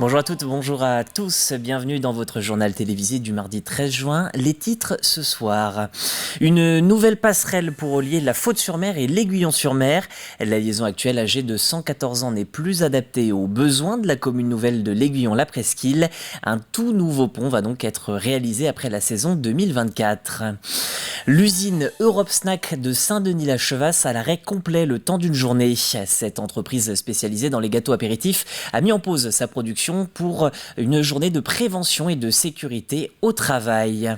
Bonjour à toutes, bonjour à tous, bienvenue dans votre journal télévisé du mardi 13 juin. Les titres ce soir. Une nouvelle passerelle pour relier la Faute-sur-Mer et l'Aiguillon-sur-Mer. La liaison actuelle âgée de 114 ans n'est plus adaptée aux besoins de la commune nouvelle de l'Aiguillon-la-Presqu'île. Un tout nouveau pont va donc être réalisé après la saison 2024. L'usine Europe Snack de Saint-Denis-la-Chevasse à l'arrêt complet le temps d'une journée. Cette entreprise spécialisée dans les gâteaux apéritifs a mis en pause sa production pour une journée de prévention et de sécurité au travail.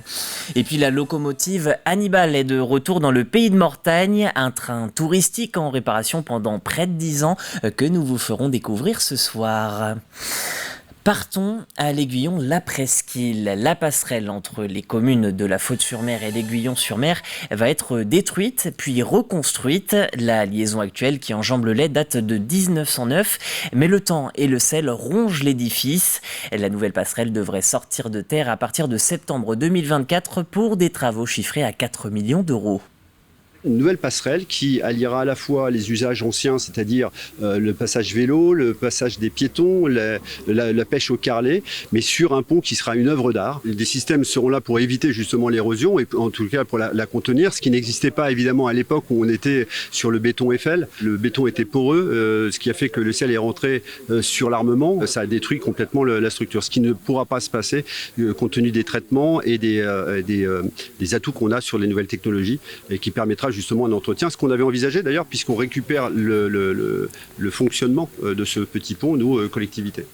Et puis la locomotive Hannibal est de retour dans le pays de Mortagne, un train touristique en réparation pendant près de 10 ans que nous vous ferons découvrir ce soir. Partons à l'Aiguillon-la-Presqu'île. La passerelle entre les communes de la Faute-sur-Mer et l'Aiguillon-sur-Mer va être détruite puis reconstruite. La liaison actuelle qui enjambe le lait date de 1909, mais le temps et le sel rongent l'édifice. La nouvelle passerelle devrait sortir de terre à partir de septembre 2024 pour des travaux chiffrés à 4 millions d'euros. Une nouvelle passerelle qui alliera à la fois les usages anciens, c'est-à-dire le passage vélo, le passage des piétons, la pêche au carrelet, mais sur un pont qui sera une œuvre d'art. Des systèmes seront là pour éviter justement l'érosion et en tout cas pour la contenir, ce qui n'existait pas évidemment à l'époque où on était sur le béton Eiffel. Le béton était poreux, ce qui a fait que le sel est rentré sur l'armement. Ça a détruit complètement la structure, ce qui ne pourra pas se passer compte tenu des traitements et des atouts qu'on a sur les nouvelles technologies et qui permettra justement un entretien, ce qu'on avait envisagé d'ailleurs puisqu'on récupère le fonctionnement de ce petit pont, nous, collectivités.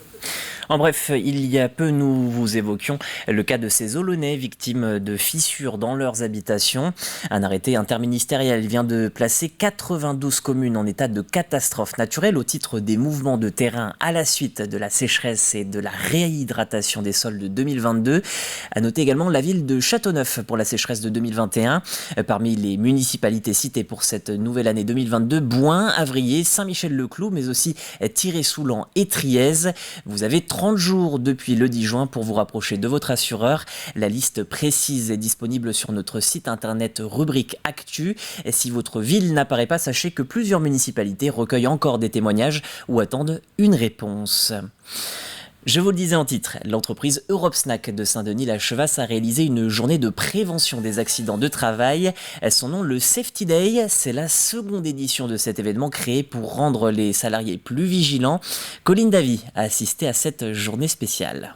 En bref, il y a peu, nous vous évoquions le cas de ces Olonnais victimes de fissures dans leurs habitations. Un arrêté interministériel vient de placer 92 communes en état de catastrophe naturelle au titre des mouvements de terrain à la suite de la sécheresse et de la réhydratation des sols de 2022. À noter également la ville de Châteauneuf pour la sécheresse de 2021. Parmi les municipalités citées pour cette nouvelle année 2022, Bouin, Avrier, Saint-Michel-le-Cloud, mais aussi Tiré-Soulan et Trièze. Vous avez 30 jours depuis le 10 juin pour vous rapprocher de votre assureur. La liste précise est disponible sur notre site internet rubrique Actu. Et si votre ville n'apparaît pas, sachez que plusieurs municipalités recueillent encore des témoignages ou attendent une réponse. Je vous le disais en titre, l'entreprise Europe Snack de Saint-Denis-la-Chevasse a réalisé une journée de prévention des accidents de travail. Son nom, le Safety Day, c'est la seconde édition de cet événement créé pour rendre les salariés plus vigilants. Colline Davy a assisté à cette journée spéciale.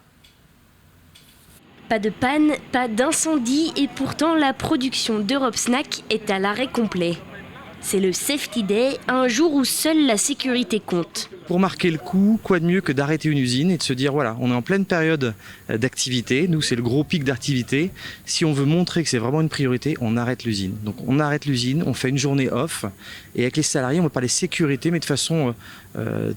Pas de panne, pas d'incendie et pourtant la production d'Europe Snack est à l'arrêt complet. C'est le Safety Day, un jour où seule la sécurité compte. Pour marquer le coup, quoi de mieux que d'arrêter une usine et de se dire voilà, on est en pleine période d'activité, nous c'est le gros pic d'activité. Si on veut montrer que c'est vraiment une priorité, on arrête l'usine. Donc on arrête l'usine, on fait une journée off et avec les salariés on va parler sécurité mais de façon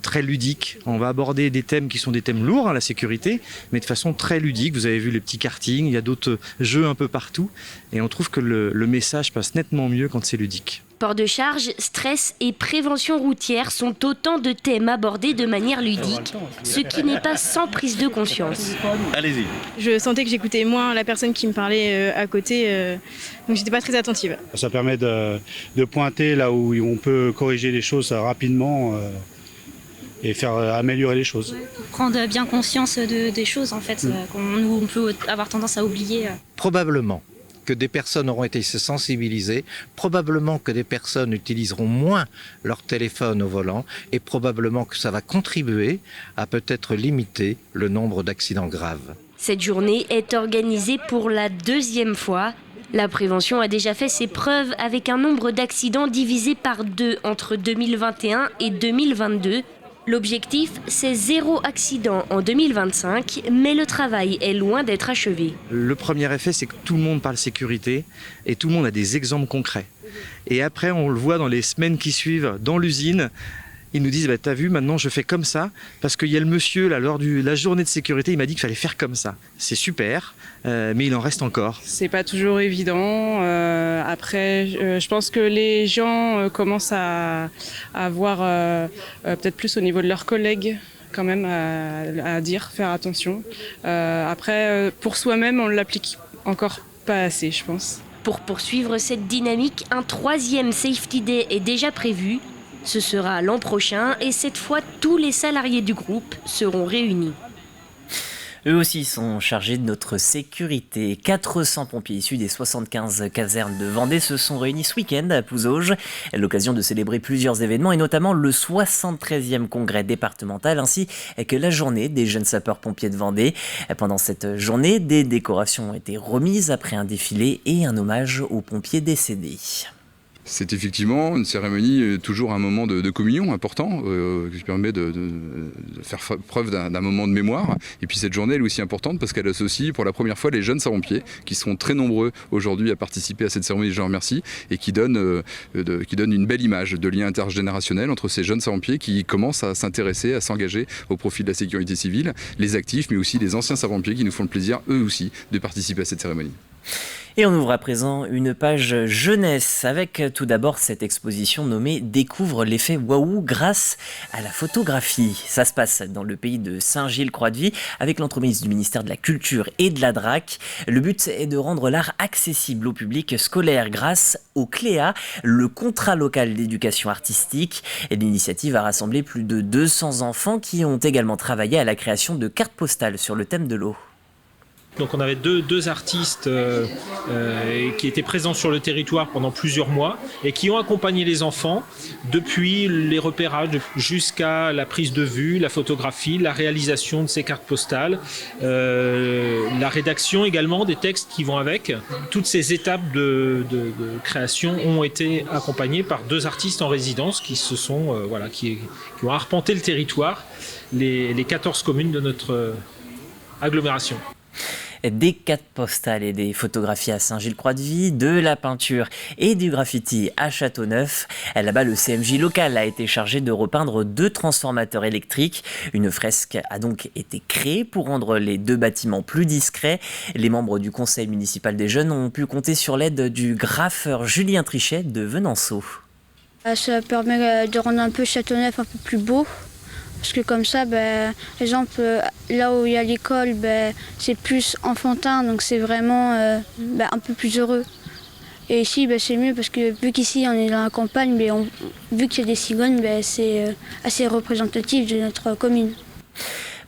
très ludique. On va aborder des thèmes qui sont des thèmes lourds, la sécurité, mais de façon très ludique. Vous avez vu les petits kartings, il y a d'autres jeux un peu partout et on trouve que le message passe nettement mieux quand c'est ludique. Port de charge, stress et prévention routière sont autant de thèmes abordés de manière ludique, ce qui n'est pas sans prise de conscience. Allez-y. Je sentais que j'écoutais moins la personne qui me parlait à côté, donc j'étais pas très attentive. Ça permet de pointer là où on peut corriger les choses rapidement et faire améliorer les choses. Prendre bien conscience des choses en fait, qu'on peut avoir tendance à oublier. Probablement que des personnes auront été sensibilisées, probablement que des personnes utiliseront moins leur téléphone au volant et probablement que ça va contribuer à peut-être limiter le nombre d'accidents graves. Cette journée est organisée pour la deuxième fois. La prévention a déjà fait ses preuves avec un nombre d'accidents divisé par 2 entre 2021 et 2022. L'objectif, c'est 0 accident en 2025, mais le travail est loin d'être achevé. Le premier effet, c'est que tout le monde parle sécurité et tout le monde a des exemples concrets. Et après, on le voit dans les semaines qui suivent, dans l'usine, ils nous disent t'as vu, maintenant je fais comme ça, parce qu'il y a le monsieur, là, lors de la journée de sécurité, il m'a dit qu'il fallait faire comme ça. C'est super, mais il en reste encore. C'est pas toujours évident. Après, je pense que les gens commencent à voir peut-être plus au niveau de leurs collègues quand même à dire, faire attention. Après, pour soi-même, on l'applique encore pas assez, je pense. Pour poursuivre cette dynamique, un 3e Safety Day est déjà prévu. Ce sera l'an prochain et cette fois, tous les salariés du groupe seront réunis. Eux aussi sont chargés de notre sécurité. 400 pompiers issus des 75 casernes de Vendée se sont réunis ce week-end à Pouzauges, à l'occasion de célébrer plusieurs événements et notamment le 73e congrès départemental ainsi que la journée des jeunes sapeurs-pompiers de Vendée. Pendant cette journée, des décorations ont été remises après un défilé et un hommage aux pompiers décédés. C'est effectivement une cérémonie, toujours un moment de communion important, qui permet de faire preuve d'un moment de mémoire. Et puis cette journée, elle est aussi importante parce qu'elle associe pour la première fois les jeunes sapeurs-pompiers, qui seront très nombreux aujourd'hui à participer à cette cérémonie, je les remercie, et qui donne une belle image de lien intergénérationnel entre ces jeunes sapeurs-pompiers qui commencent à s'intéresser, à s'engager au profit de la sécurité civile, les actifs, mais aussi les anciens sapeurs-pompiers qui nous font le plaisir, eux aussi, de participer à cette cérémonie. Et on ouvre à présent une page jeunesse avec tout d'abord cette exposition nommée « Découvre l'effet waouh grâce à la photographie ». Ça se passe dans le pays de Saint-Gilles-Croix-de-Vie avec l'entremise du ministère de la Culture et de la DRAC. Le but est de rendre l'art accessible au public scolaire grâce au CLEA, le contrat local d'éducation artistique. Et l'initiative a rassemblé plus de 200 enfants qui ont également travaillé à la création de cartes postales sur le thème de l'eau. Donc on avait deux artistes qui étaient présents sur le territoire pendant plusieurs mois et qui ont accompagné les enfants depuis les repérages jusqu'à la prise de vue, la photographie, la réalisation de ces cartes postales, la rédaction également des textes qui vont avec. Toutes ces étapes de création ont été accompagnées par 2 artistes en résidence qui ont arpenté le territoire, les 14 communes de notre agglomération. Des cartes postales et des photographies à Saint-Gilles-Croix-de-Vie, de la peinture et du graffiti à Châteauneuf. Là-bas, le CMJ local a été chargé de repeindre 2 transformateurs électriques. Une fresque a donc été créée pour rendre les 2 bâtiments plus discrets. Les membres du conseil municipal des jeunes ont pu compter sur l'aide du graffeur Julien Trichet de Venanceau. Ça permet de rendre un peu Châteauneuf un peu plus beau. Parce que comme ça, par exemple, là où il y a l'école, c'est plus enfantin, donc c'est vraiment un peu plus heureux. Et ici, c'est mieux parce que vu qu'ici on est dans la campagne, vu qu'il y a des cigognes, c'est assez représentatif de notre commune.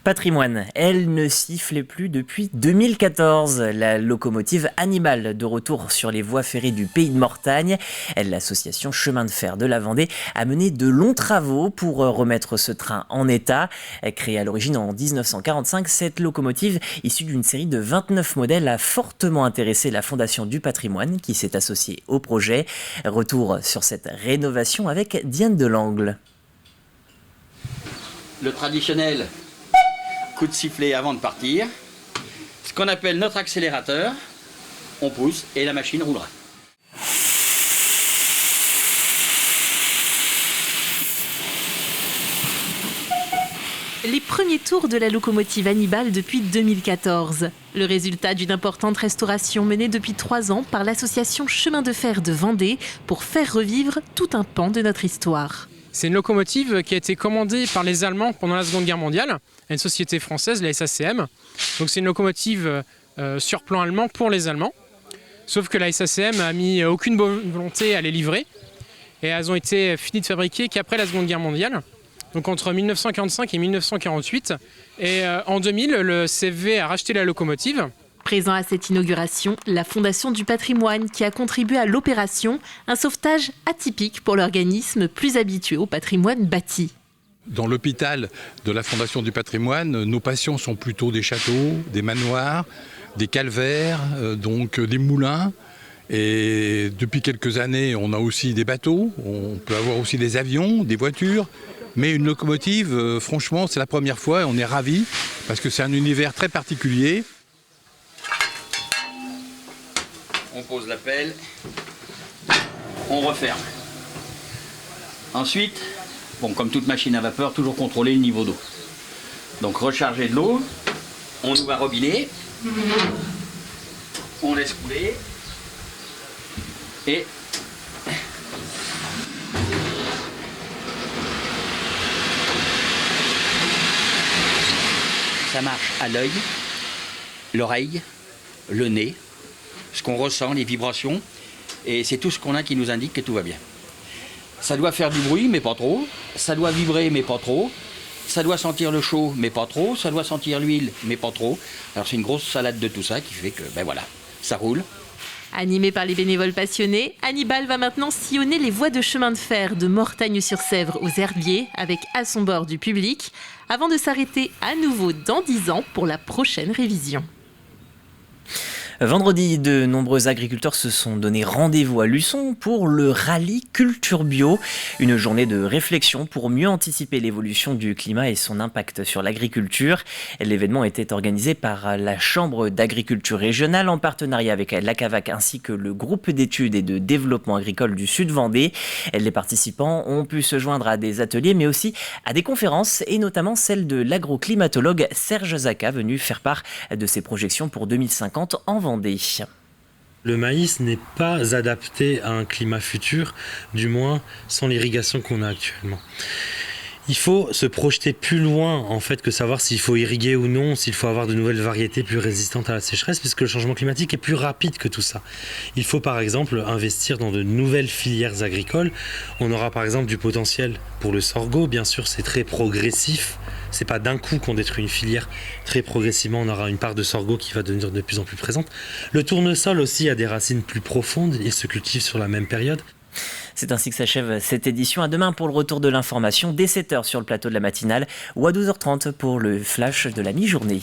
Patrimoine, elle ne sifflait plus depuis 2014. La locomotive Hannibal de retour sur les voies ferrées du Pays de Mortagne. L'association Chemin de Fer de la Vendée a mené de longs travaux pour remettre ce train en état. Créée à l'origine en 1945, cette locomotive, issue d'une série de 29 modèles, a fortement intéressé la Fondation du Patrimoine qui s'est associée au projet. Retour sur cette rénovation avec Diane Delangle. Le traditionnel coup de sifflet avant de partir, ce qu'on appelle notre accélérateur, on pousse et la machine roulera. Les premiers tours de la locomotive Hannibal depuis 2014. Le résultat d'une importante restauration menée depuis 3 ans par l'association Chemin de Fer de Vendée pour faire revivre tout un pan de notre histoire. C'est une locomotive qui a été commandée par les Allemands pendant la Seconde Guerre mondiale, à une société française, la SACM. Donc c'est une locomotive sur plan allemand pour les Allemands. Sauf que la SACM a mis aucune bonne volonté à les livrer. Et elles ont été finies de fabriquer qu'après la Seconde Guerre mondiale. Donc entre 1945 et 1948. Et en 2000, le CFV a racheté la locomotive. Présent à cette inauguration, la Fondation du Patrimoine qui a contribué à l'opération, un sauvetage atypique pour l'organisme plus habitué au patrimoine bâti. Dans l'hôpital de la Fondation du Patrimoine, nos patients sont plutôt des châteaux, des manoirs, des calvaires, donc des moulins. Et depuis quelques années, on a aussi des bateaux, on peut avoir aussi des avions, des voitures. Mais une locomotive, franchement, c'est la première fois et on est ravis parce que c'est un univers très particulier. On pose la pelle, on referme. Ensuite, comme toute machine à vapeur, toujours contrôler le niveau d'eau. Donc recharger de l'eau, on ouvre un robinet, on laisse couler et ça marche à l'œil, l'oreille, le nez, ce qu'on ressent, les vibrations, et c'est tout ce qu'on a qui nous indique que tout va bien. Ça doit faire du bruit, mais pas trop. Ça doit vibrer, mais pas trop. ça doit sentir le chaud, mais pas trop. Ça doit sentir l'huile, mais pas trop. Alors c'est une grosse salade de tout ça qui fait que, ben voilà, ça roule. Animé par les bénévoles passionnés, Hannibal va maintenant sillonner les voies de chemin de fer de Mortagne-sur-Sèvre aux Herbiers avec à son bord du public, avant de s'arrêter à nouveau dans 10 ans pour la prochaine révision. Vendredi, de nombreux agriculteurs se sont donné rendez-vous à Luçon pour le rallye Culture Bio, une journée de réflexion pour mieux anticiper l'évolution du climat et son impact sur l'agriculture. L'événement était organisé par la Chambre d'agriculture régionale en partenariat avec la CAVAC ainsi que le groupe d'études et de développement agricole du Sud-Vendée. Les participants ont pu se joindre à des ateliers mais aussi à des conférences et notamment celle de l'agroclimatologue Serge Zaka venu faire part de ses projections pour 2050 en Vendée. Le maïs n'est pas adapté à un climat futur, du moins sans l'irrigation qu'on a actuellement. Il faut se projeter plus loin en fait que savoir s'il faut irriguer ou non, s'il faut avoir de nouvelles variétés plus résistantes à la sécheresse, puisque le changement climatique est plus rapide que tout ça. Il faut par exemple investir dans de nouvelles filières agricoles. On aura par exemple du potentiel pour le sorgho, bien sûr c'est très progressif. C'est pas d'un coup qu'on détruit une filière. Très progressivement, on aura une part de sorgho qui va devenir de plus en plus présente. Le tournesol aussi a des racines plus profondes. Il se cultive sur la même période. C'est ainsi que s'achève cette édition. À demain pour le retour de l'information dès 7h sur le plateau de la matinale ou à 12h30 pour le flash de la mi-journée.